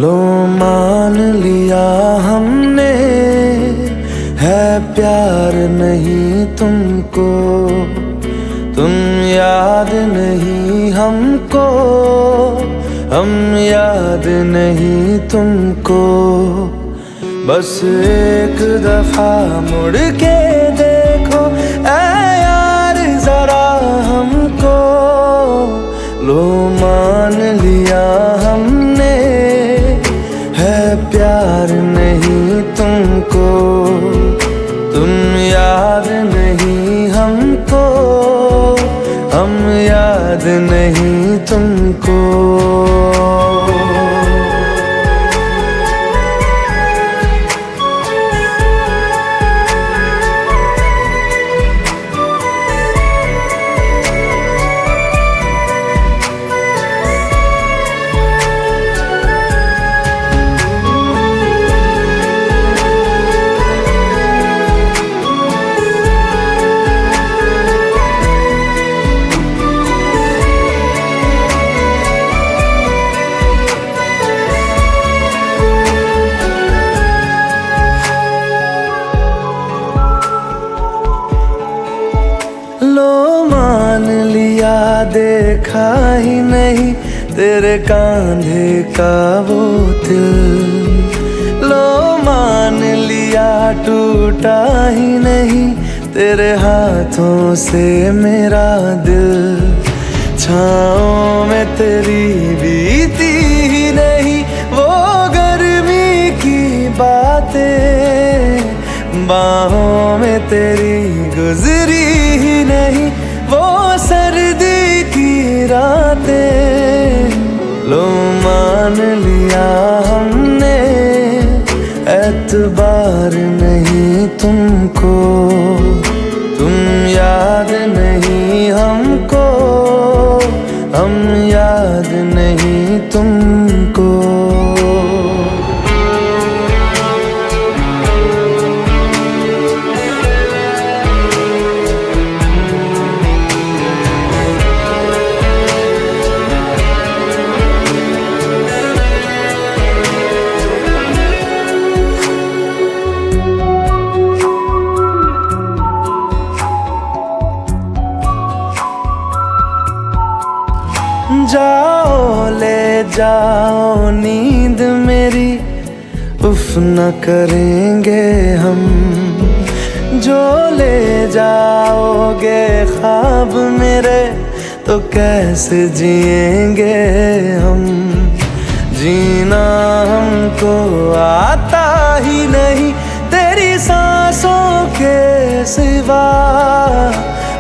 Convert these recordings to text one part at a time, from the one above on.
लो मान लिया हमने, है प्यार नहीं तुमको, तुम याद नहीं हमको, हम याद नहीं तुमको। बस एक दफा मुड़ के देखो ऐ यार जरा हमको, लो मान लिया हमने, है प्यार नहीं तुमको, तुम याद नहीं हमको, हम याद नहीं तुमको। लो मान लिया देखा ही नहीं तेरे कांधे का वो दिल, लो मान लिया टूटा ही नहीं तेरे हाथों से मेरा दिल। छाँव में तेरी बीती ही नहीं वो गर्मी की बातें, बाहों में तेरी गुजरी ही नहीं वो सर्दी की रातें। लो मान लिया हमने, एतबार नहीं तुमको, तुम याद नहीं हमको, हम याद नहीं तुमको। जाओ ले जाओ नींद मेरी, उफ न करेंगे हम, जो ले जाओगे ख्वाब मेरे तो कैसे जिएंगे हम। जीना हमको आता ही नहीं तेरी सांसों के सिवा,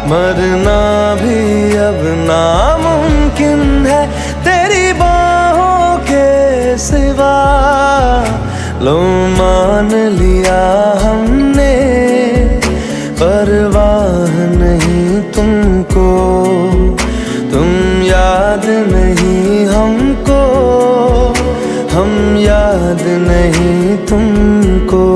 मरना भी अब नामुमकिन है तेरी बाहों के सिवा। लो मान लिया हमने, परवाह नहीं तुमको, तुम याद नहीं हमको, हम याद नहीं तुमको।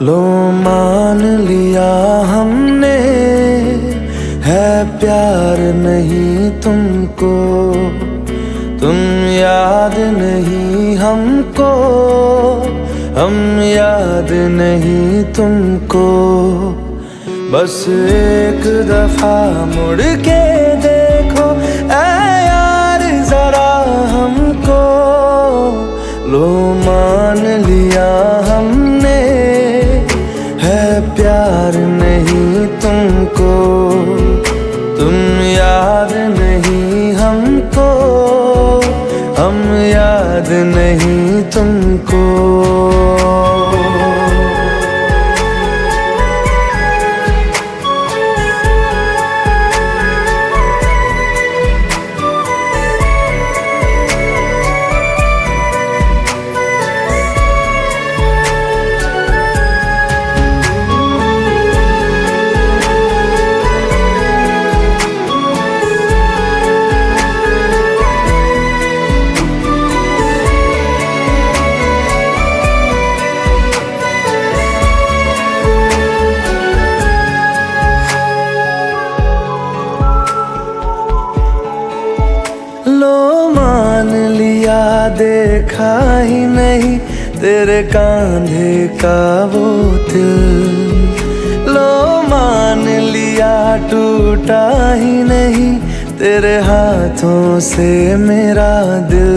लो मान लिया हमने, है प्यार नहीं तुमको, तुम याद नहीं हमको, हम याद नहीं तुमको। बस एक दफा मुड़ के देखो ऐ यार जरा हमको, लो मान लिया हमने, है प्यार नहीं तुमको, तुम याद नहीं हमको, हम याद नहीं तुमको। लो मान लिया देखा ही नहीं तेरे कांधे का वो दिल, लो मान लिया टूटा ही नहीं तेरे हाथों से मेरा दिल।